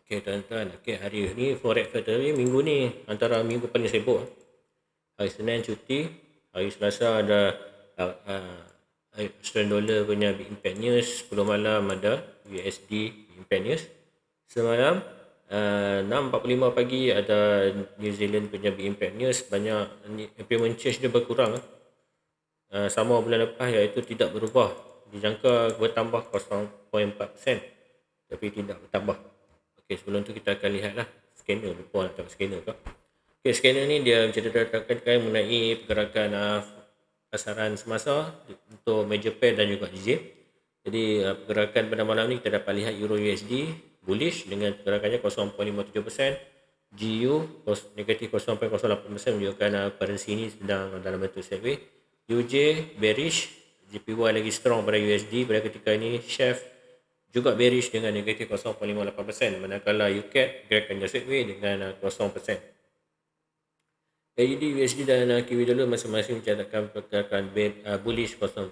Okey tuan-tuan, hari ni Forex Factory minggu ni antara minggu paling sibuk. Hari Senin cuti, hari Selasa ada Australian Dollar punya Big Impact News, 10 malam ada USD Big Impact News. Semalam 6.45 pagi ada New Zealand punya Big Impact News. Banyak implement change dia berkurang. Sama bulan lepas iaitu tidak berubah. Dijangka bertambah 0.4% tapi tidak bertambah. Okey, sebelum tu kita akan lihatlah scanner. Lupa nak tengok scanner ke. Okey, scanner ni dia menceritakan mengenai pergerakan pasaran semasa untuk major pair dan juga DJ. Jadi pergerakan pada malam ni kita dapat lihat Euro USD bullish dengan pergerakannya 0.57%, GU negatif 0.08% menunjukkan currency ni sedang dalam bentuk sideways. UJ bearish, JPY lagi strong pada USD pada ketika ini. Chef juga bearish dengan negatif 0.58%, manakala UCAD gerakannya sideways dengan 0%. AUD, USD dan Kiwi Dollar masing-masing mencatatkan pergerakan bullish 0.50%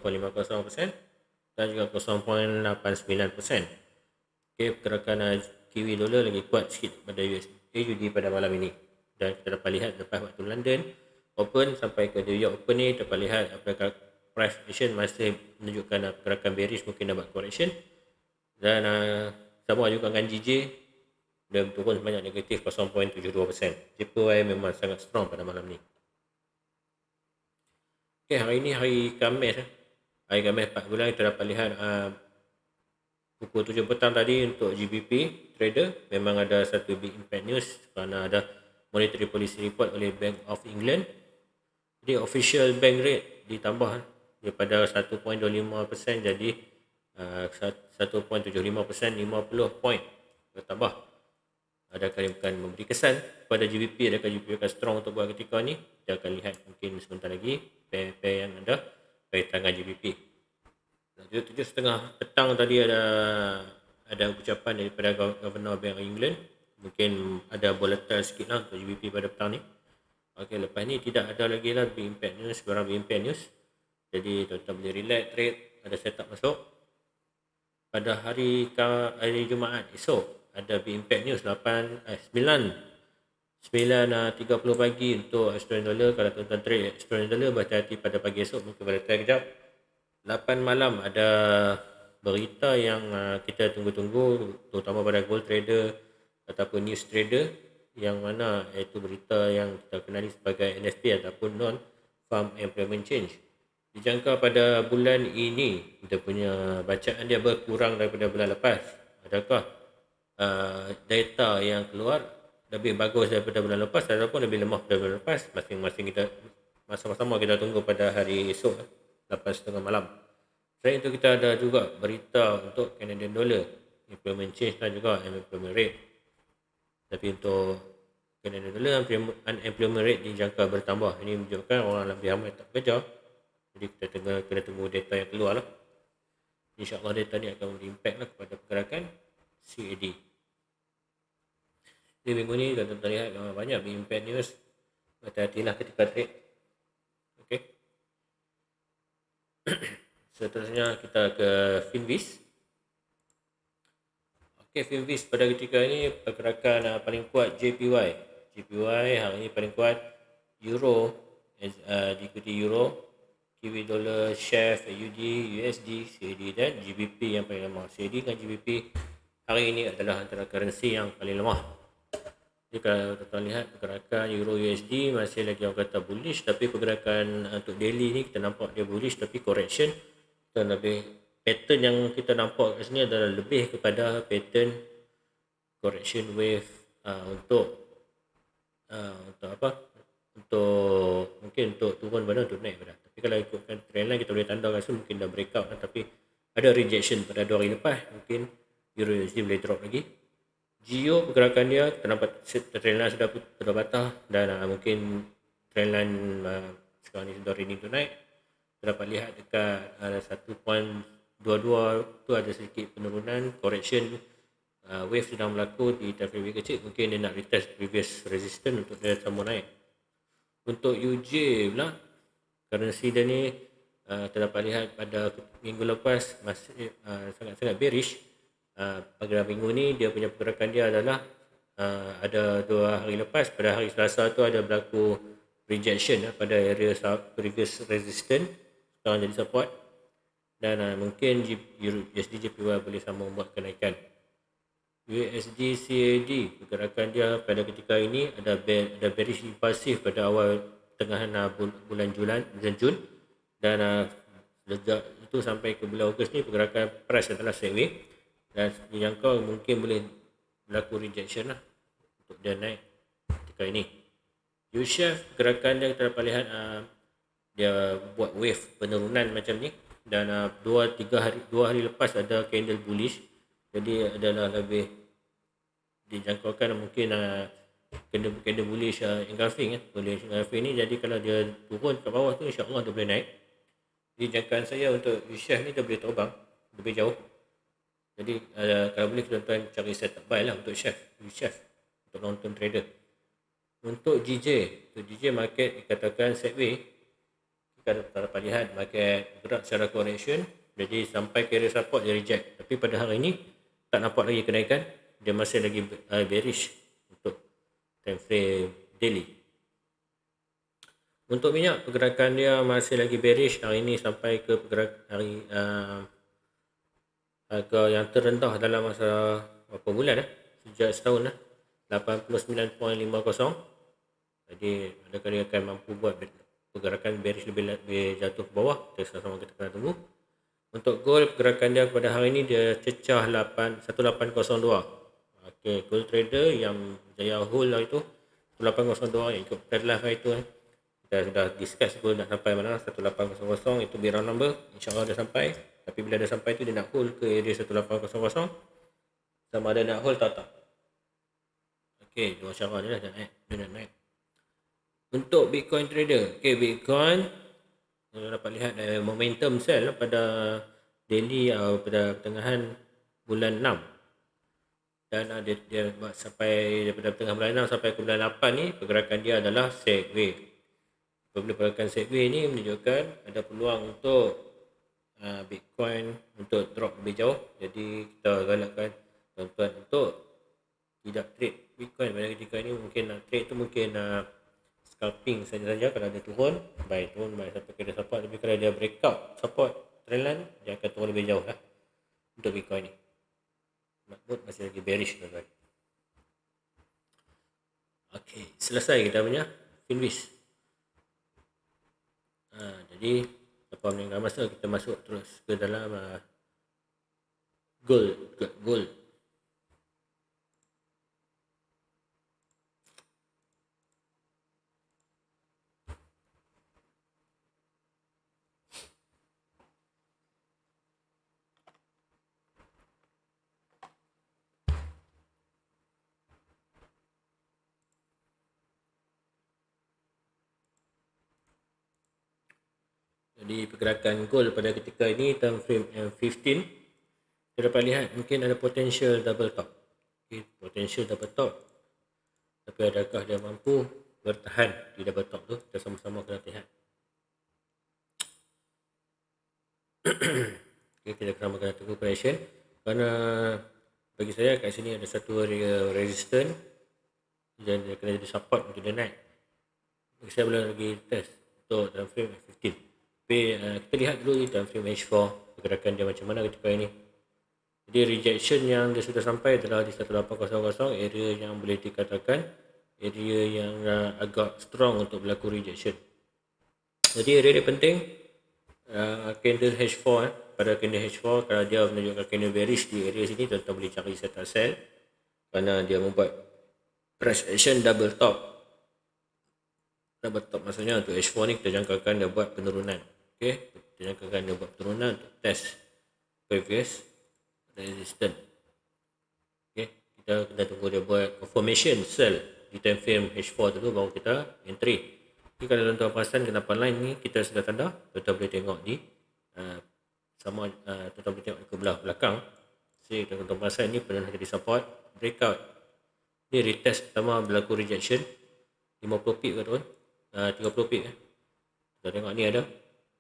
dan juga 0.89%. Okey, pergerakan Kiwi Dollar lagi kuat sikit pada AUD pada malam ini. Dan kita dapat lihat lepas waktu London Open sampai ke New York Open ni dapat lihat apakah price action masih menunjukkan pergerakan bearish, mungkin dapat correction. Dan sama juga dengan GJ, dia turun sebanyak negatif 0.72%. JPY memang sangat strong pada malam ni. Okey, hari ni hari Khamis. Hari Khamis 4 bulan kita dapat lihat pukul 7 petang tadi untuk GBP trader memang ada satu big impact news kerana ada monetary policy report oleh Bank of England. Jadi official bank rate ditambah daripada 1.25% jadi 1.75%, 50 point bertambah. Adakah ia bukan memberi kesan kepada GBP? Adakah GBP akan strong untuk buat ketika ni? Kita akan lihat mungkin sebentar lagi pair-pair yang ada kaitan dengan GBP. 7.30 petang tadi ada ucapan daripada Governor Bank of England. Mungkin ada volatile sikit lah untuk GBP pada petang ni. Okey, lepas ni tidak ada lagi lah big impact news, barang big impact news. Jadi tuan-tuan boleh relax trade, ada setup masuk. Pada hari Jumaat esok ada big impact news 9.30 pagi untuk Australian Dollar. Kalau tuan-tuan trade Australian Dollar, berhati-hati pada pagi esok, mungkin pada time kejap. 8 malam ada berita yang kita tunggu-tunggu, terutama pada gold trader ataupun news trader, yang mana iaitu berita yang kita kenali sebagai NFP ataupun non-farm employment change. Dijangka pada bulan ini kita punya bacaan dia berkurang daripada bulan lepas. Adakah data yang keluar lebih bagus daripada bulan lepas ataupun lebih lemah daripada bulan lepas? Masing-masing kita sama-sama kita tunggu pada hari esok 8.30 malam. Selain itu kita ada juga berita untuk Canadian Dollar, employment change dan juga unemployment rate. Tapi untuk Canadian Dollar, unemployment rate dijangka bertambah. Ini menunjukkan orang lebih ramai tak bekerja. Jadi kita kena tunggu data yang keluar lah. InsyaAllah data ni akan berimpact lah kepada pergerakan CAD. Di minggu ni tuan-tuan lihat banyak berimpact news. Hati-hatilah ketika trade. Okey. Seterusnya kita ke Finviz. Okey, Finviz pada ketika ini pergerakan paling kuat JPY. JPY hari ini paling kuat. Euro diikuti Euro, Kiwi Dollar, Chef, AUD, USD, CAD dan GBP yang paling lemah. CAD dengan GBP hari ini adalah antara currency yang paling lemah. Jadi kalau kita lihat pergerakan Euro USD masih lagi orang kata bullish, tapi pergerakan untuk daily ni kita nampak dia bullish tapi correction. Dan lebih pattern yang kita nampak kat sini adalah lebih kepada pattern correction wave untuk apa? Untuk mungkin untuk turun pada untuk naik pada. Tapi kalau ikutkan trend line kita boleh tanda rasa mungkin dah breakout lah, tapi ada rejection pada 2 hari lepas, mungkin Euro USD boleh drop lagi. GEO pergerakan dia kita nampak trend line sudah patah dan mungkin trend line sekarang ni sudah ready to naik. Kita dapat lihat dekat 1.22 tu ada sedikit penurunan, correction wave sedang berlaku di time frame kecil, mungkin dia nak retest previous resistance untuk dia sambung naik. Untuk UJ pula, currency dia ni kita dapat lihat pada minggu lepas masih sangat-sangat bearish pada minggu ni dia punya pergerakan dia adalah ada 2 hari lepas. Pada hari Selasa tu ada berlaku rejection pada area previous resistance, sekarang jadi support, dan mungkin USD JPY boleh sama membuat kenaikan. USD CAD pergerakan dia pada ketika ini ada bearish impulsif pada awal pertengahan bulan Jun, dan sejak itu sampai ke bulan Ogos ni pergerakan price adalah sideways, dan dijangka mungkin boleh berlaku rejection lah untuk dia naik ketika ini. U-Shave pergerakan dia kita dapat lihat dia buat wave penurunan macam ni, dan 2 hari lepas ada candle bullish, jadi adalah lebih dijangkakan mungkin candle bullish engulfing bullish engulfing ni. Jadi kalau dia turun ke bawah tu insya-Allah dia boleh naik. Jadi jangkaan saya untuk U-Shave ni dia boleh terbang lebih jauh. Jadi kalau boleh tuan-tuan cari setup buy lah untuk U-Shave untuk long term trader. Untuk GJ market dikatakan sideways. Kita dapat lihat market gerak secara correction, jadi sampai ke area support dia reject, tapi pada hari ini tak nampak lagi kenaikan, dia masih lagi bearish untuk time frame daily. Untuk minyak pergerakan dia masih lagi bearish hari ini sampai ke hari harga yang terendah dalam masa berapa bulan sejak setahun 89.50. Jadi adakah dia akan mampu buat pergerakan bearish lebih jatuh ke bawah? Kita sama-sama kita kena tunggu. Untuk gold pergerakan dia pada hari ini dia cecah 1802. Okey, gold trader yang jaya hold lah itu 1802 yang ikut deadline hari itu kita sudah discuss gold nak sampai mana 1800, itu be round number, insya-Allah dia sampai. Tapi bila dia sampai tu dia nak hold ke area 1800, sama ada nak hold atau tak. Okey, dua cara ni lah dia nak naik. Untuk Bitcoin trader, okey, Bitcoin kita dapat lihat momentum sell pada daily pada pertengahan bulan 6, dan dia sampai daripada pertengahan bulan 6 sampai ke bulan 8 ni pergerakan dia adalah sideways. Apabila pergerakan sideways ni menunjukkan ada peluang untuk Bitcoin untuk drop lebih jauh. Jadi kita galakkan tuan-tuan untuk tidak trade Bitcoin pada ketika ini. Mungkin trade tu mungkin scalping saja kalau dia turun buy sampai ke support, tapi kalau dia breakout support trendline dia akan turun lebih jauh lah untuk Bitcoin ni. Maknanya masih lagi bearish tuan-tuan. Okey, selesai kita punya Finviz. Jadi tanpa meninggal masa kita masuk terus ke dalam gold. Jadi pergerakan gold pada ketika ini time frame M15 kita dapat lihat mungkin ada potential double top. Okay, potential double top. Tapi adakah dia mampu bertahan di double top tu? Kita sama-sama kena lihat. Okay, kita kena tunggu correction, kerana bagi saya kat sini ada satu area resistance dan dia kena jadi support untuk dia naik. Bagi saya boleh lagi test untuk time frame M15. Tapi kita lihat dulu di time frame H4 pergerakan dia macam mana ketika ini. Jadi rejection yang dia sudah sampai adalah di 1800, area yang boleh dikatakan area yang agak strong untuk berlaku rejection. Jadi area dia penting candle H4 pada candle H4 kalau dia menunjukkan candle bearish di area sini, tuan-tuan boleh cari setup sell kerana dia membuat price action double top. Double top maksudnya untuk H4 ni kita jangkakan dia buat penurunan. Okey, kita jangkakan dia buat penurunan untuk test previous resistance. Okey, kita kena tunggu dia buat confirmation sell di time frame H4 dulu baru kita entry. Jadi kalau tuan-tuan perasan kenapa line ni kita sudah tanda, tuan-tuan boleh tengok di tuan-tuan boleh tengok ke belah belakang. Jadi tuan-tuan perasan ni pernah jadi support, breakout. Ni retest pertama berlaku rejection 50 pip ke tuan, 30 pip kita tengok ni ada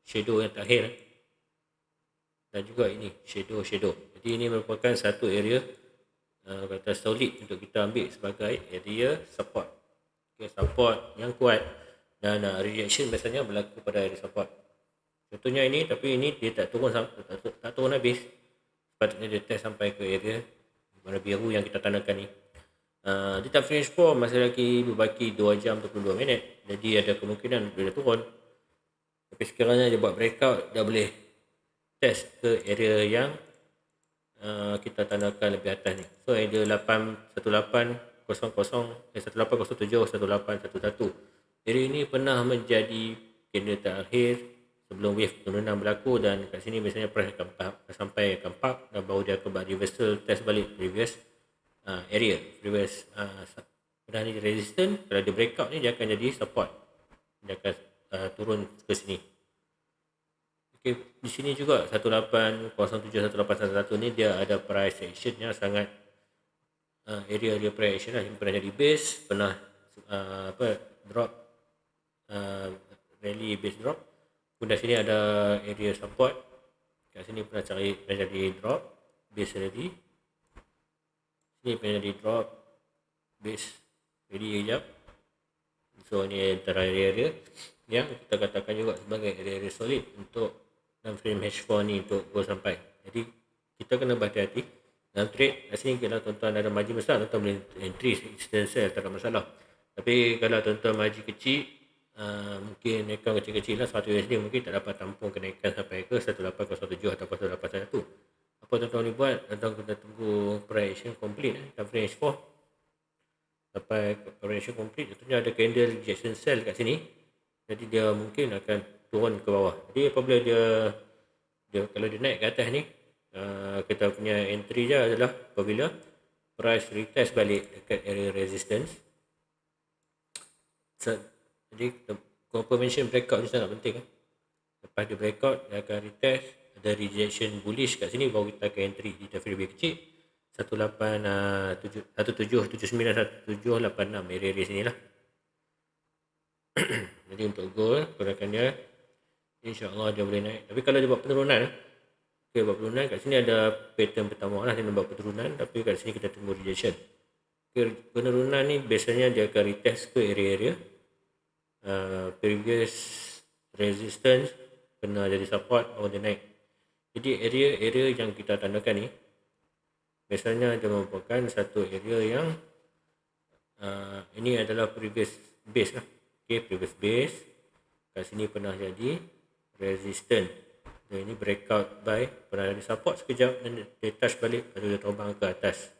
shadow yang terakhir dan juga ini shadow. Jadi Jadi ini merupakan satu area kata solid untuk kita ambil sebagai area support. Okay, support yang kuat dan rejection biasanya berlaku pada area support. Contohnya ini, tapi ini dia tak turun habis. Sepatutnya dia test sampai ke area warna biru yang kita tandakan ni. Dia tak finish form, masih lagi berbaki 2 jam 22 minit. Jadi ada kemungkinan dia dah turun. Tapi sekiranya dia buat breakout, dah boleh test ke area yang kita tandakan lebih atas ni. So area 1800 1807 1811. Area ini pernah menjadi candle terakhir sebelum wave penurunan berlaku, dan kat sini biasanya price akan sampai akan pump dan baru dia akan buat reversal test balik previous area, previous dah ni resistance. Kalau dia breakout ni dia akan jadi support, dia akan turun ke sini. Okay, di sini juga 1807 1811 ni dia ada price action yang sangat area price action lah, yang pernah jadi base, pernah drop, rally base drop. Kemudian sini ada area support, kat sini pernah jadi drop base rally, sini pernah jadi drop base rally kejap. So ni antara area yang kita katakan juga sebagai area solid untuk dalam frame H4 ni untuk go sampai. Jadi kita kena berhati-hati dalam trade. Kat sini kalau tuan-tuan ada margin besar, tuan-tuan boleh entry instant sell, tak ada masalah. Tapi kalau tuan-tuan margin kecil, mungkin account kecil-kecil lah, 100 USD mungkin tak dapat tampung kenaikan sampai ke 1807 atau 1811. Apa tuan-tuan boleh buat? Tuan-tuan kena tunggu price action complete dalam frame H4. Sampai price action complete, tentunya ada candle rejection sell kat sini. Jadi dia mungkin akan turun ke bawah. Jadi apabila dia kalau dia naik ke atas ni, kita punya entry je adalah apabila price retest balik dekat area resistance. Jadi confirmation breakout ni sangat penting. Lepas dia breakout, dia akan retest, ada rejection bullish kat sini, baru kita akan entry. Kita free kecil 1779 1786 area sini lah. Jadi untuk gold pergerakan dia, InsyaAllah dia boleh naik. Tapi kalau dia buat penurunan, buat penurunan kat sini ada pattern pertama lah, dia nak buat penurunan, tapi kat sini kita tunggu rejection. Penurunan ni biasanya dia akan retest ke area-area previous resistance, pernah jadi support, baru dia naik. Jadi area yang kita tandakan ni biasanya dia merupakan satu area yang ini adalah previous base lah. Okay, previous base kat sini pernah jadi resistance, dan ini breakout buy, pernah ada support sekejap dan dia touch balik, lalu dia terbang ke atas.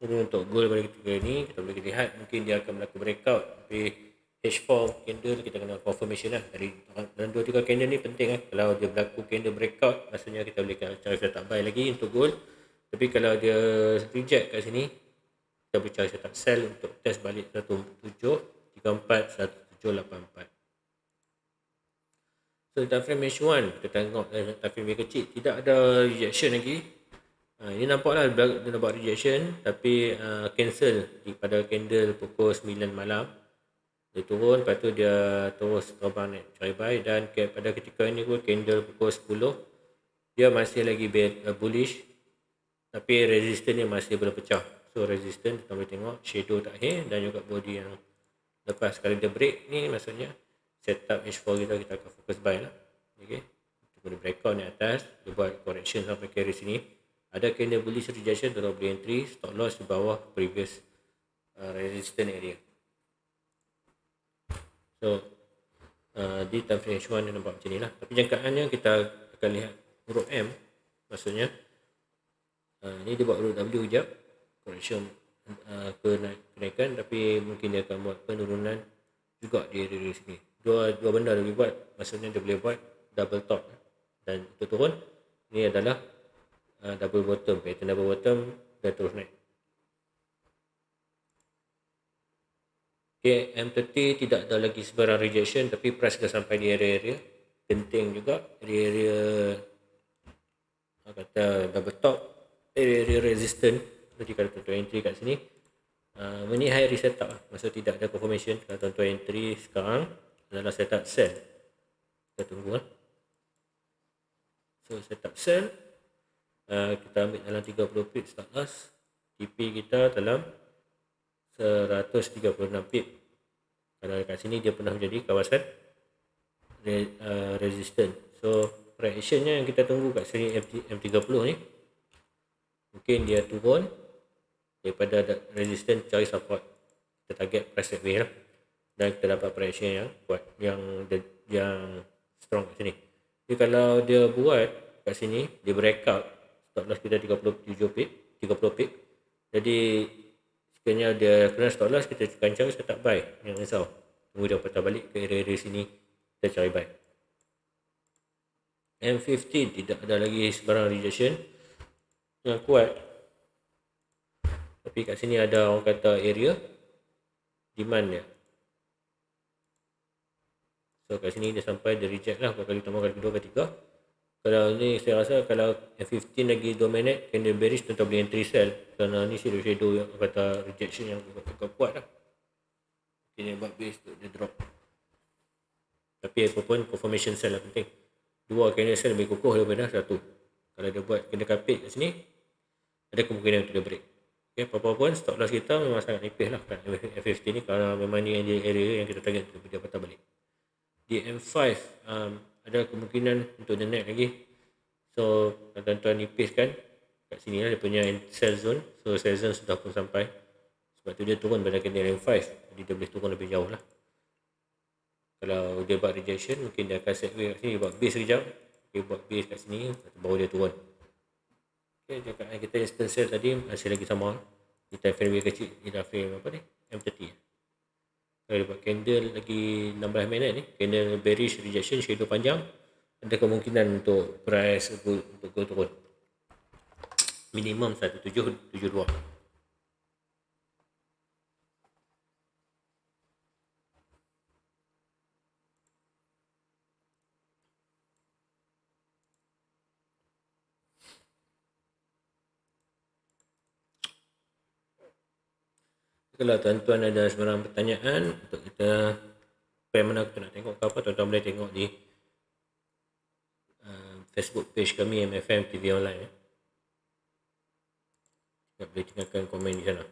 Jadi untuk gold pada ketika ini kita boleh lihat mungkin dia akan berlaku breakout, tapi H4 candle kita kena confirmation lah. Dari dalam 2-3 candle ni penting lah. Kalau dia berlaku candle breakout, maksudnya kita boleh cari setup buy lagi untuk gold. Tapi kalau dia reject kat sini, kita boleh cari setup sell untuk test balik 1734 1784. So time frame H1 kita tengok time frame kecil, tidak ada rejection lagi. Ini nampaklah dia nak buat rejection, tapi cancel pada candle pukul 9 malam. Dia turun, lepas tu dia terus terbang naik cari buy, dan pada ketika ini pun candle pukul 10 dia masih lagi bullish, tapi resistance dia masih belum pecah. So resistance kita boleh tengok shadow terakhir dan juga body yang lepas. Kalau dia break ni, maksudnya setup H4 kita akan fokus buy lah. Okay, kita boleh breakout ni atas, dia buat correction sampai ke area sini, ada candle bullish rejection, kita boleh entry, stop loss di bawah previous resistance area. So di time frame H1 dia nampak macam ni lah. Tapi jangkaannya kita akan lihat huruf M, maksudnya ni dia buat huruf W sekejap, correction kenaikan, tapi mungkin dia akan buat penurunan juga di area sini. Dua benda dia boleh buat, maksudnya dia boleh buat double top dan itu turun. Ini adalah double bottom, pattern double bottom dan terus naik. Okay, M30 tidak ada lagi sebarang rejection, tapi price dah sampai di area-area penting juga, area-area kata double top, area resistance. Jadi kalau tuan-tuan entry kat sini, ini high risk setup lah, maksud tidak ada confirmation. Kalau tuan-tuan entry sekarang adalah setup sell, kita tunggu lah. So setup sell, kita ambil dalam 30 pip stop loss, TP kita dalam 136 pip. Kalau kat sini dia pernah menjadi kawasan resistance. So price actionnya yang kita tunggu kat sini M30 ni, mungkin dia turun daripada resistance, cari support, kita target price sideways lah, dan kita dapat price action yang kuat, yang strong kat sini. Jadi kalau dia buat kat sini, dia breakout stop loss kita 37 pip, 30 pip, jadi sekiranya dia kena stop loss, kita akan cari setup buy, jangan risau, tunggu dia patah balik ke area-area sini, kita cari buy. M15 tidak ada lagi sebarang rejection yang kuat, tapi kat sini ada orang kata area demand dia. So kat sini dia sampai dia reject lah kali pertama, kali kedua, kali ketiga. Kalau ni saya rasa kalau F15 lagi dominate, candle bearish, tuan beli entry sell, kerana ni shadow yang kata rejection yang agak kuat lah. Mungkin dia buat base untuk dia drop. Tapi apapun confirmation sell lah penting. Dua candle sell lebih kukuh daripada satu. Kalau dia buat candle kapit kat sini, ada kemungkinan untuk dia break. Okay, apa-apa pun stop loss kita memang sangat nipis lah kat F15 ni, kerana memang ni area yang kita target untuk dia patah balik. Di M5 ada kemungkinan untuk dia naik lagi. So tuan-tuan nipis kan, kat sini lah dia punya sell zone. So sell zone sudah pun sampai, sebab tu dia turun pada candle M5, jadi dia boleh turun lebih jauh lah. Kalau dia buat rejection, mungkin dia akan set way kat sini, dia buat base sekejap, dia buat base kat sini, baru dia turun. Okay, cakap kita instant sell tadi masih lagi sama di time frame kecil, di time frame apa ni, M30. Kalau dia buat candle lagi 16 minit ni, candle bearish rejection, shadow panjang, ada kemungkinan untuk price untuk go turun minimum 1772. Kalau tuan-tuan ada sebarang pertanyaan untuk kita, pair mana kita nak tengok ke apa, tuan-tuan boleh tengok di Facebook page kami MFM TV Online. Kita boleh tinggalkan komen di sana.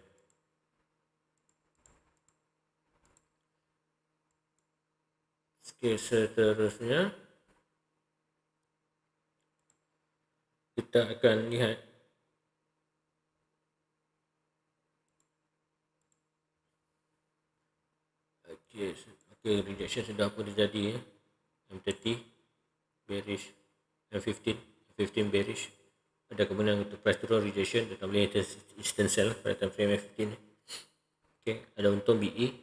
Okay, seterusnya kita akan lihat okay, rejection sudah pun terjadi. M30 bearish, M15 bearish, ada kemungkinan untuk price turun rejection, kita boleh instant sell pada time frame M15. Okay, ada untung BE,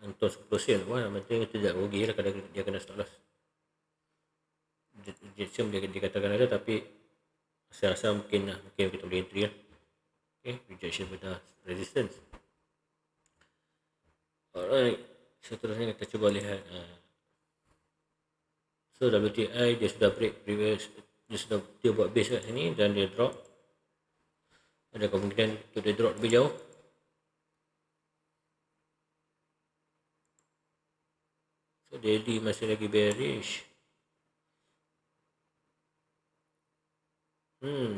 untung 10 sen. Wah, penting itu tidak rugi lah kalau dia kena stop loss. Rejection boleh dikatakan ada, tapi saya rasa mungkin kita boleh entry lah. Okay, rejection pada resistance. Alright, seterusnya kita cuba lihat. So WTI dia sudah break previous, dia buat base kat sini dan dia drop. Ada kemungkinan untuk dia drop lebih jauh. So daily masih lagi bearish.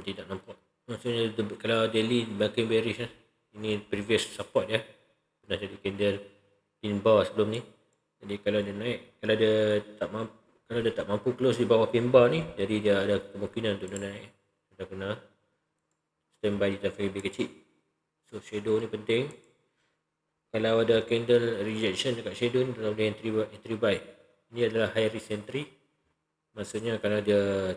Tidak nampak. Maksudnya kalau daily makin bearish lah. Ini previous support ya. Dah jadi candle pin bar sebelum ni. Jadi kalau dia naik, kalau dia tak mampu close di bawah pin bar ni, jadi dia ada kemungkinan untuk dia naik. Kita kena standby di time frame lebih kecil. So shadow ni penting. Kalau ada candle rejection dekat shadow ni, kita boleh entry buy. Ini adalah high risk entry. Maksudnya kalau dia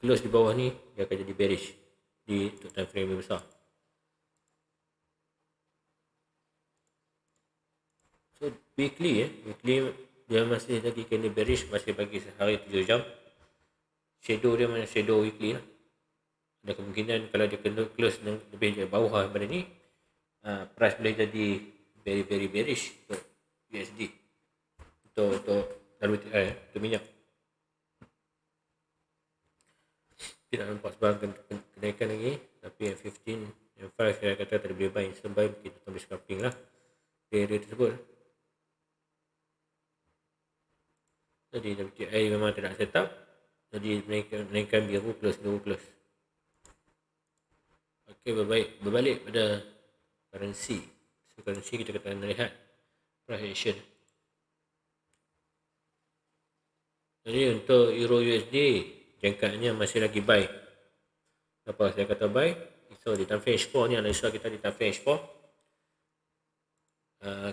close di bawah ni, dia akan jadi bearish di time frame yang besar. So weekly dia masih lagi kena bearish, masih bagi sehari 7 jam. Shadow dia mana shadow weekly lah. Ada kemungkinan kalau dia kena close lebih bawah daripada ni, price boleh jadi very bearish untuk USD, untuk WTI, untuk minyak. Tidak nampak sebarang kenaikan lagi, tapi M15, M5 saya kata tak boleh buy, instant buy, kita ambil scalping lah di area tersebut. Jadi WTI memang tidak set up, jadi menaikkan biru close. Okey, berbalik pada currency. So, currency kita akan lihat price action. Jadi untuk Euro USD jangkaannya masih lagi buy. Apa saya kata buy? So di time frame H4 ni analisa kita di time frame H4,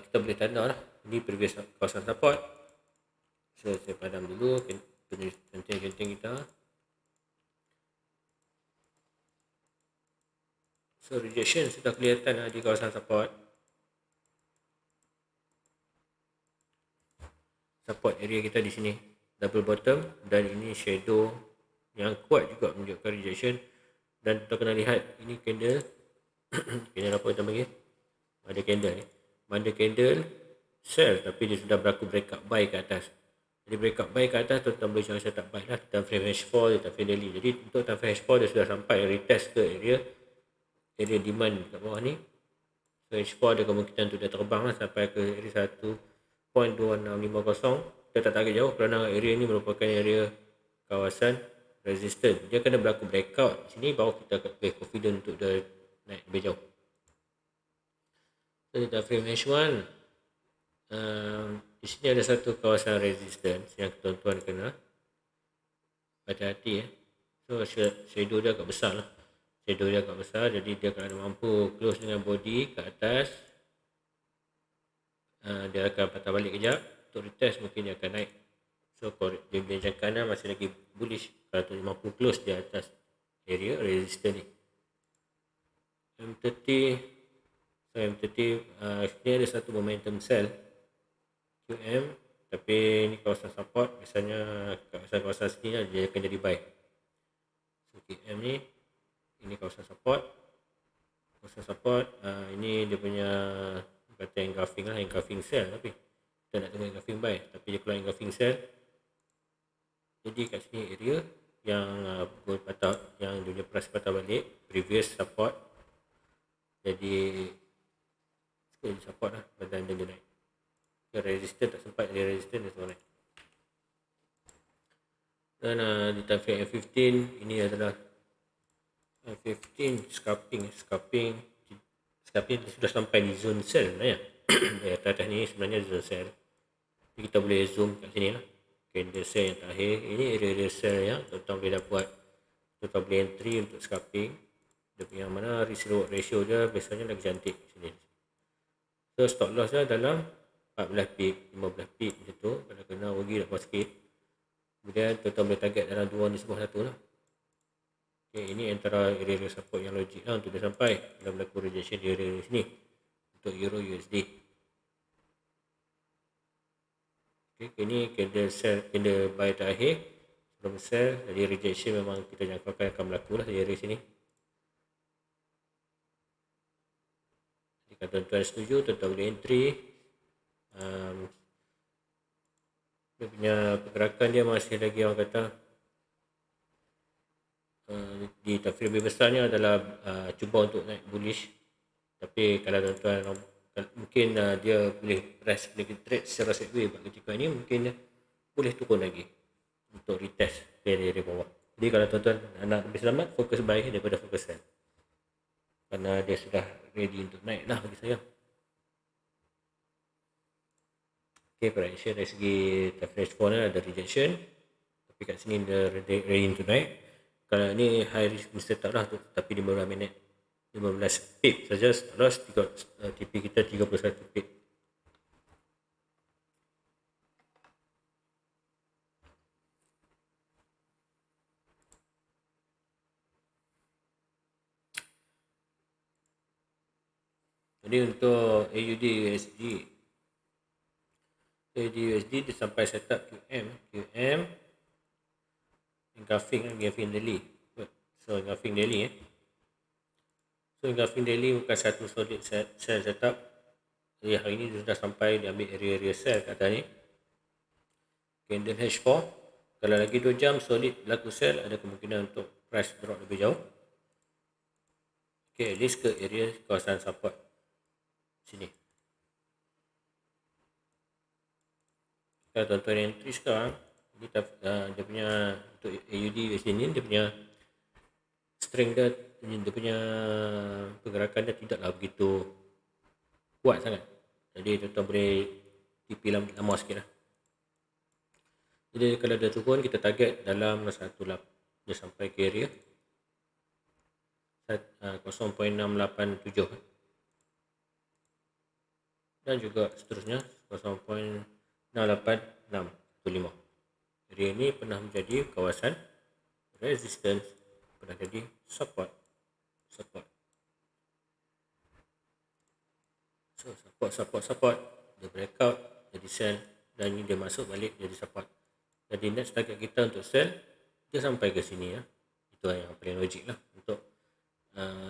kita boleh tanda lah ini previous kawasan support. So saya padam dulu penting kita. So rejection sudah kelihatan di kawasan support. Support area kita di sini double bottom, dan ini shadow yang kuat juga menunjukkan rejection. Dan kita kena lihat ini candle candle apa kita panggil, ada candle ni, ada candle sell tapi dia sudah berlaku breakout buy ke atas. Jadi breakout buy ke atas tuan-tuan boleh saya tak buy lah time frame H4, time frame daily. Jadi untuk time frame H4 dia sudah sampai retest ke area demand kat bawah ni. So H4 ada kemungkinan untuk dia terbang lah sampai ke area 1.2650. Kita tak target jauh kerana area ni merupakan area kawasan resistance. Dia kena berlaku breakout sini baru kita lebih confident untuk dia naik lebih jauh. So di time frame H1, di sini ada satu kawasan resistance yang tuan-tuan kena hati-hati. So shadow dia agak besar lah. Shadow dia agak besar, jadi dia akan mampu close dengan body ke atas. Dia akan patah balik kejap. Untuk retest mungkin dia akan naik. So dia punya jangkaan masih lagi bullish kalau dia mampu close di atas area resistance ni. M30, so M30 ni ada satu momentum sell QM, tapi ni kawasan support. Biasanya kawasan sini lah dia akan jadi buy. So QM ni, ini kawasan support. Ini dia punya kata engulfing lah, engulfing sell, tapi kita nak tengok engulfing buy, tapi dia keluar engulfing sell. Jadi kat sini area yang gold patah, yang dunia price patah balik previous support, jadi support lah badan dia naik. Dia resistance tak sempat, dia resistance dia semua naik. Dan di time frame F15 ini adalah F15 scalping sudah sampai di zone sell sebenarnya. Di atas ni sebenarnya zone sell. Jadi kita boleh zoom kat sini lah. Candle sell yang terakhir, ini area sell yang tuan-tuan boleh dapat. Tuan-tuan boleh entry untuk scalping. Dia punya mana risk reward ratio dia biasanya lagi cantik sini. So stop loss dia dalam 14 pip, 15 pip macam tu. Kalau kena rugi dapat sikit. Kemudian tuan-tuan boleh target dalam 2 ni semua satu lah. Okay, ini antara area support yang logik lah untuk dia sampai. Dalam berlaku rejection di area sini untuk Euro USD. Okay, ini candle buy terakhir sebelum sell. Jadi rejection memang kita jangkakan akan berlaku lah di area sini. Jika tuan-tuan setuju, tuan-tuan boleh entry. Dia punya pergerakan dia masih lagi orang kata di time frame lebih besarnya adalah cuba untuk naik bullish. Tapi kalau tuan-tuan mungkin dia boleh press, boleh trade secara sideways pada ketika ini, mungkin dia boleh turun lagi untuk retest dari bawah. Jadi kalau tuan-tuan nak lebih selamat, fokus buy daripada fokus sell, kerana dia sudah ready untuk naik lah bagi saya. Okay, correction dari segi time frame 4 ni ada rejection, tapi kat sini dia ready untuk naik. Kalau ni high risk mesti tak lah, tapi 15 minit 15 pip saja loss, TP kita 31 pip. Jadi untuk AUD USD dia sampai setup QM engulfing daily. So engulfing daily So engulfing daily bukan satu solid sell setup. Jadi hari ini dia sudah sampai, dia ambil area sell kat atas ni. Candle H4, kalau lagi 2 jam solid berlaku sell, ada kemungkinan untuk price drop lebih jauh. Okay, at least ke area kawasan support sini. Kalau tuan-tuan entry sekarang, dia punya untuk AUD USD ni, dia punya strength dia dia punya pergerakan dia tidaklah begitu kuat sangat. Jadi tuan-tuan boleh TP lama sikit lah. Jadi kalau dia turun, kita target dalam satu lap dia sampai ke area 0.687 dan juga seterusnya 0.68615. Area ini pernah menjadi kawasan resistance, pernah jadi support. So support dia breakout jadi sell, dan ini dia masuk balik jadi support. Jadi next target kita untuk sell dia sampai ke sini ya. Itu yang paling logik lah untuk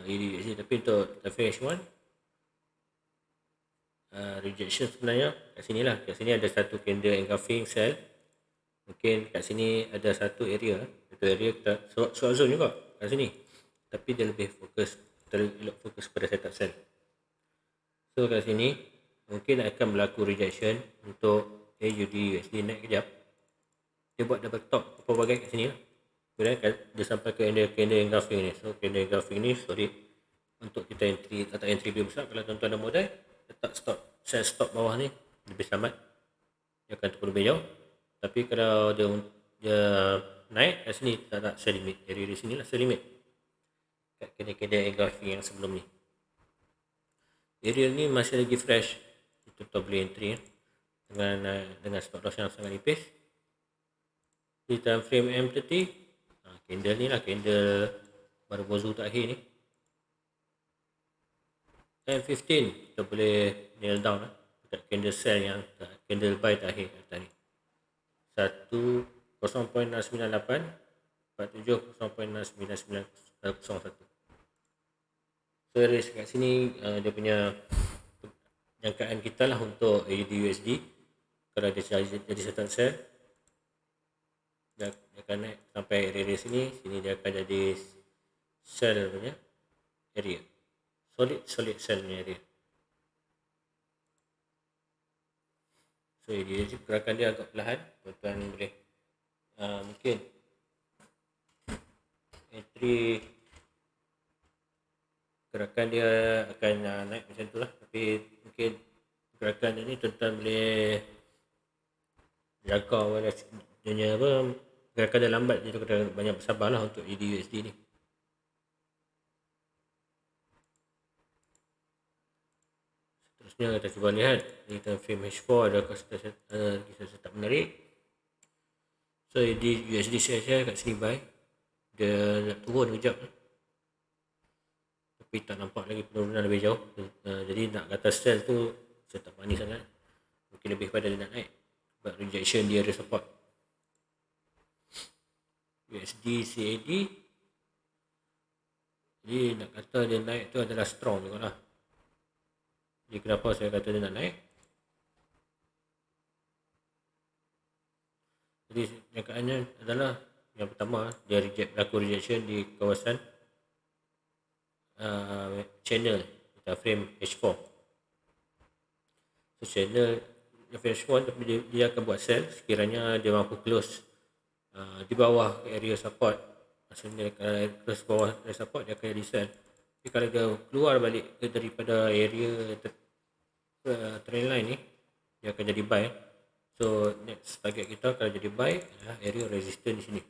EDUSD. Tapi untuk FH1 rejection sebenarnya kat sini lah. Kat sini ada satu candle engulfing sell. Mungkin kat sini ada satu area. Itu area kita short zone juga kat sini. Tapi dia lebih fokus pada setup sell. So kat sini mungkin akan berlaku rejection untuk AUD USD naik kejap. Dia buat double top apa bagai kat sini lah. Kemudian dia sampai ke candle engulfing ni. So candle engulfing ni untuk kita entry atau entry lebih besar. Kalau tuan-tuan ada modal, letak set stop bawah ni lebih selamat. Dia akan turun lebih jauh. Tapi kalau dia naik kat sini, tak nak sell limit. Area di sini lah sell limit. Kat candle engulfing yang sebelum ni. Area ni masih lagi fresh. Tuan-tuan boleh entry dengan stop loss yang sangat nipis. Di time frame M30, candle ni lah, candle baru bozu terakhir ni. M15 kita boleh nail down lah dekat candle sell yang candle buy terakhir tadi. 0.698 47 0.69901. So dari kat sini dia punya jangkaan kita lah untuk AUD USD. Kalau dia jadi setup sell, dia akan naik sampai area sini dia akan jadi sell punya area, solid sell punya area. So dia gerakan dia agak perlahan, tuan-tuan boleh mungkin entry gerakan dia akan naik macam tu lah. Tapi mungkin gerakan dia ni tuan-tuan boleh jaga dia apa, gerakan dia lambat, dia kena banyak bersabar lah untuk EDUSD ni. Seterusnya kita cuba lihat di time frame H4 adakah kita tak menarik. So USD share kat sini buy, dia nak turun kejap tapi tak nampak lagi penurunan lebih jauh. Jadi nak kata sell tu saya tak berani sangat, mungkin lebih pada dia nak naik sebab rejection dia ada support. USD CAD, jadi nak kata dia naik tu adalah strong juga lah. Jadi kenapa saya kata dia nak naik? Jadi jangkaannya adalah yang pertama, dia berlaku rejection di kawasan channel kita frame H4. So channel H1 dia akan buat sell sekiranya dia mampu close di bawah area support. Maksudnya kalau close bawah area support dia akan jadi sell. Tapi kalau dia keluar balik daripada area trend line ni, dia akan jadi buy. So next target kita kalau jadi buy adalah area resistance di sini.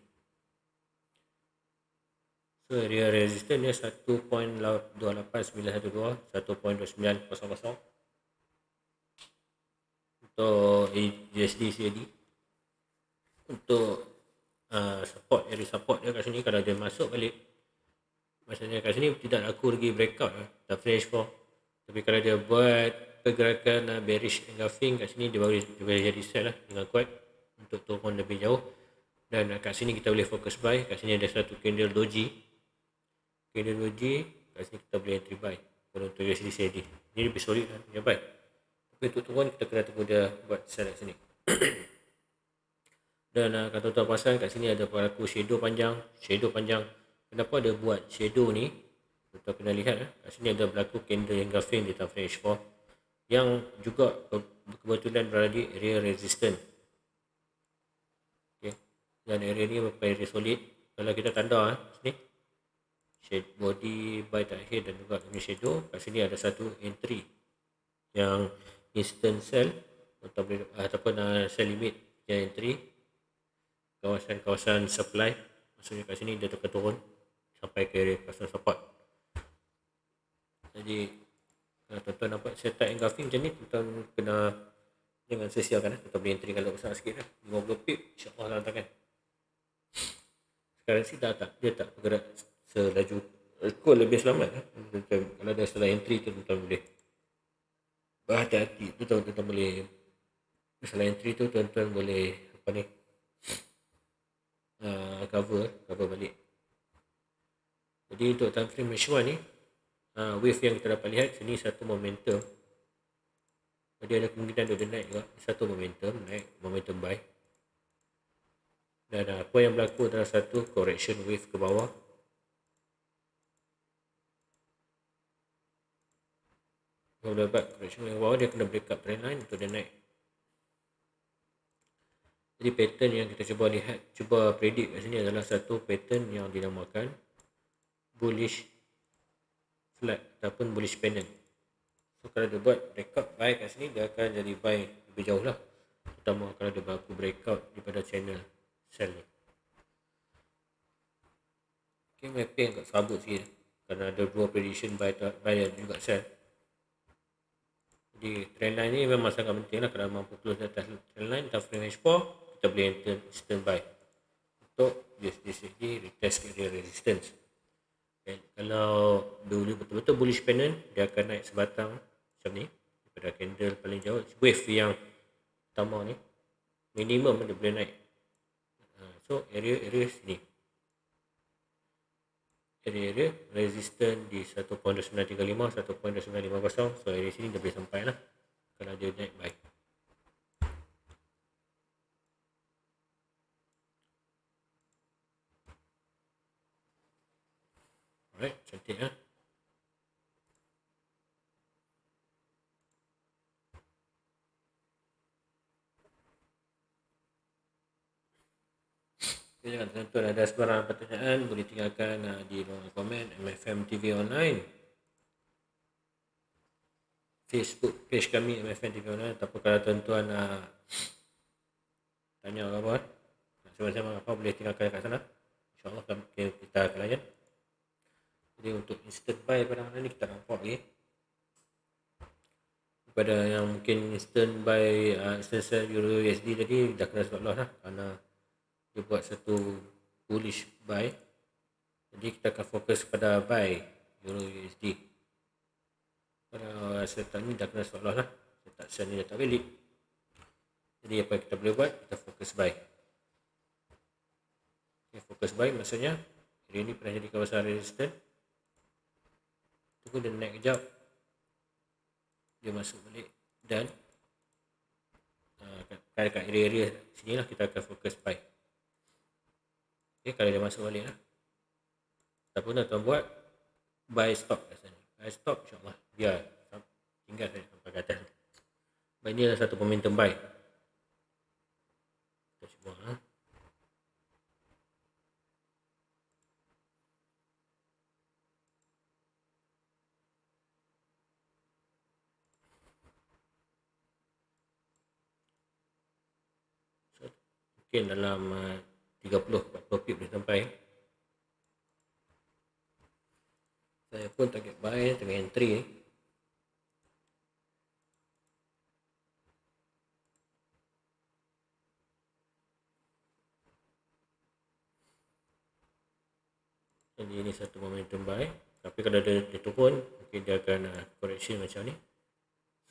So area resistance dia 1.28912, 1.2900 untuk USD CAD. Untuk support, area support dia kat sini kalau dia masuk balik, maksudnya kat sini tidak laku lagi breakout tak fresh for. Tapi kalau dia buat pergerakan bearish engulfing kat sini, dia boleh jadi sell lah dengan kuat untuk turun lebih jauh. Dan kat sini kita boleh fokus buy. Kat sini ada satu candle doji, kat sini kita boleh entry buy untuk USD CAD. Ini lebih solid lah punya buy. Tapi untuk turun kita kena tunggu dia buat sell kat sini. Dan kalau tuan pasal kat sini ada berlaku shadow panjang. Kenapa dia buat shadow ni? Kita kena lihat kat sini ada berlaku candle engulfing di time frame H4 yang juga kebetulan berada di area resistance. Okay. Dan area ni area solid. Kalau kita tanda sini body buy terakhir dan juga punya shadow. Kat sini ada satu entry yang instant sell ataupun sell limit yang entry kawasan supply, maksudnya kat sini dia tekan turun sampai ke area kawasan support. Jadi kalau tuan-tuan nampak setup engulfing macam ni, tuan-tuan kena jangan sia-siakan. Tuan-tuan boleh entry kalau besar sikit 50 pip, insyaAllah lantarkan. Sekarang sih dia tak bergerak selaju lebih selamat. Kalau ada salah entry tu tuan-tuan boleh berhati-hati. Tuan-tuan boleh salah entry tu tuan-tuan boleh cover balik. Jadi untuk time frame H1 ni, wave yang kita dapat lihat sini satu momentum. Jadi ada kemungkinan dia naik juga, satu momentum buy. Dan apa yang berlaku adalah satu correction wave ke bawah. Kalau dapat correction wave ke bawah, dia kena break up trend line untuk dia naik. Jadi pattern yang kita cuba predict kat sini adalah satu pattern yang dinamakan bullish flat ataupun bullish pennant. So kalau dia buat breakout buy kat sini, dia akan jadi buy lebih jauh lah, terutama kalau dia berlaku breakout daripada channel sell ni. Okay, mapping agak serabut sikit kerana ada dua prediction buy dan juga sell. Jadi trend line ni memang sangat penting lah. Kalau mampu close atas trend line time frame H4, kita boleh enter instant buy untuk USD retest area resistance. Okay. Kalau betul-betul bullish pennant, dia akan naik sebatang macam ni daripada candle paling jauh. Wave yang pertama ni minimum dia boleh naik. So area sini, area resistance di 1.935, 1.950. So area sini dia boleh sampai lah kalau dia naik buy. Alright, cantik lah. Okay, jangan tuan-tuan ada sebarang pertanyaan boleh tinggalkan di ruangan komen MFM TV Online, Facebook page kami MFM TV Online. Ataupun kalau tuan-tuan tanya apa, sama-sama apa, boleh tinggalkan kat sana. InsyaAllah kita akan layan. Jadi untuk instant buy pada hari ni kita nampak lagi. Pada yang mungkin instant buy instant sell Euro USD tadi dah kena stop loss lah, kerana dia buat satu bullish buy. Jadi kita akan fokus pada buy Euro USD. Pada setup ni dah kena stop loss lah, setup sell ni dah tak valid. Jadi apa yang kita boleh buat, kita fokus buy. Okay, fokus buy maksudnya hari ni pernah jadi kawasan resistance, tunggu dia naik kejap, dia masuk balik, dan kat area-area sini lah kita akan fokus buy. Okay, kalau dia masuk balik lah, ataupun tuan buat buy stop kat sana. Buy stop insyaAllah biar tinggal saya sampai ke atas. Buy ni adalah satu momentum buy. Kita cuba mungkin dalam 30-40 pip boleh sampai. Saya pun target buy tengah entry ni. Jadi ini satu momentum buy, tapi kalau dia turun mungkin dia akan correction macam ni.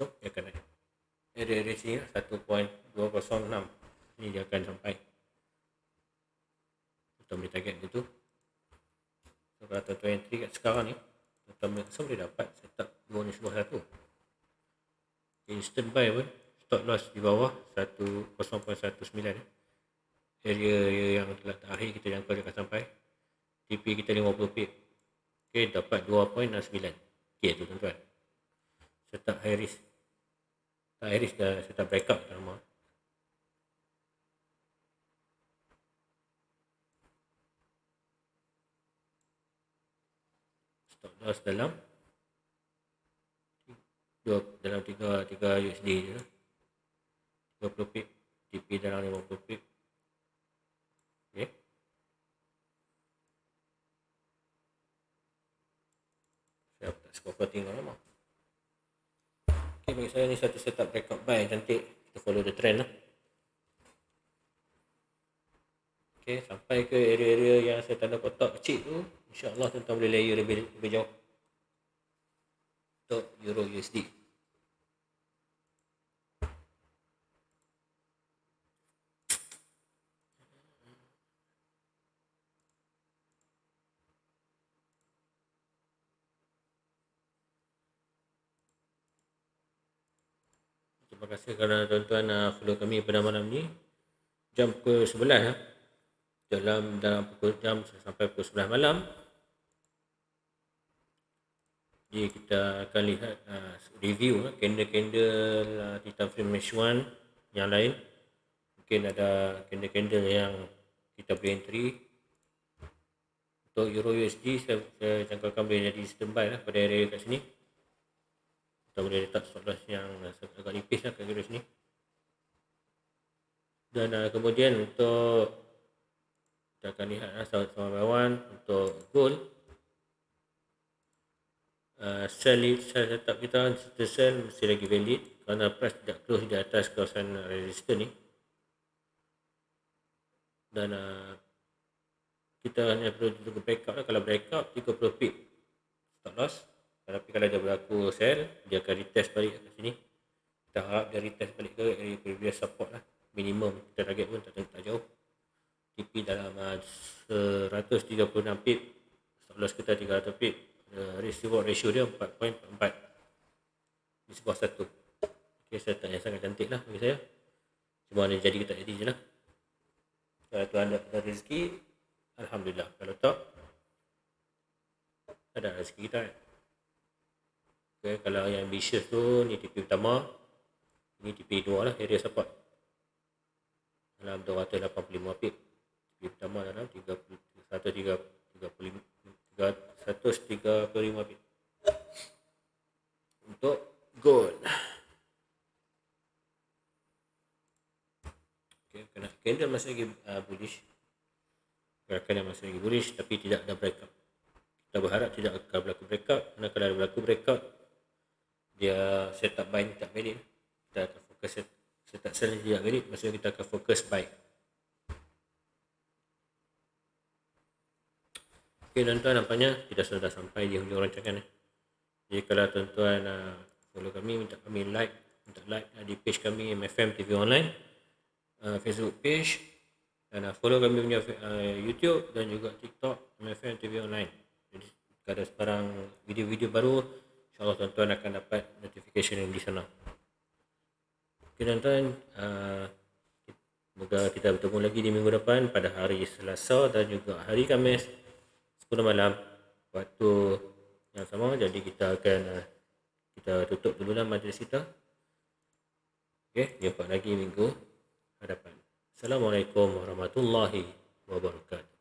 So dia akan naik area sini 1.206 ni dia akan sampai. Kita boleh target gitu. So kalau tuan-tuan entry kat sekarang ni, tuan-tuan boleh dapat setup 291. Instant buy pun stop loss di bawah 0.19. Area yang telah terakhir kita jangkau dia akan sampai. TP kita 50 pip. Okay, dapat 2.69. Okay tu tuan-tuan, setup high risk. High risk dah setup breakout nama. loss dalam 3 USD je lah. 30 pip, TP dalam 50 pip. Okay. Saya tak suka tengok lama. Okay, bagi saya ni satu setup breakout buy yang cantik. Kita follow the trend lah. Okay, sampai ke area-area yang saya tanda kotak kecil tu, insyaAllah tuan-tuan boleh layer lebih jauh untuk Euro USD. Terima kasih kerana tuan-tuan follow kami pada malam ni. Jam pukul 11 dalam pukul jam sampai pukul 11 malam. Jadi kita akan lihat review candle-candle di time frame H1 yang lain. Mungkin ada candle-candle yang kita boleh entry. Untuk Euro USD saya jangkakan boleh jadi standby lah pada area kat sini. Kita boleh letak stop loss yang agak nipis lah kat area sini. Dan kemudian untuk kita akan lihat sama bawaan untuk gold. Sell setup kita, sell mesti lagi valid kerana price tidak close di atas kawasan resistance ni. Dan kita hanya perlu tunggu breakout lah. Kalau breakout 30 pip stop loss. Tapi kalau dia berlaku sell, dia akan retest balik ke sini. Kita harap dia retest balik ke area previous support lah. Minimum kita target pun tak jauh. TP dalam 136 pip, stop loss kita 300 pip. Risk reward ratio dia 4.4 di sebuah satu. Okay, setup yang sangat cantik lah bagi saya. Cuma ada jadi ke tak jadi je lah. Kalau tuan ada rezeki, alhamdulillah. Kalau tak, ada rezeki kita kan. Okay, kalau yang ambitious tu, ni TP utama, ni TP 2 lah, area support dalam 285 pip. TP utama dalam 135 pip. Untuk gold. Okay, kena candle masih lagi bullish. Gerakan yang masih lagi bullish tapi tidak ada breakout. Kita berharap tidak akan berlaku breakout. Kerana kalau berlaku breakout, dia setup buy tak valid. Kita akan fokus setup sell tidak valid. Maksudnya kita akan fokus buy. Okay, tuan-tuan, nampaknya kita sudah sampai di hujung rancangan. Jadi kalau tuan-tuan follow kami, minta kami like di page kami MFM TV Online, Facebook page, dan follow kami punya YouTube dan juga TikTok MFM TV Online. Jadi kalau ada sebarang video-video baru, insyaAllah tuan-tuan akan dapat notification di sana. Okay, tuan-tuan, semoga kita bertemu lagi di minggu depan pada hari Selasa dan juga hari Khamis 10 malam waktu yang sama. Jadi kita tutup dulu lah majlis kita. Okey, jumpa lagi minggu hadapan. Assalamualaikum warahmatullahi wabarakatuh.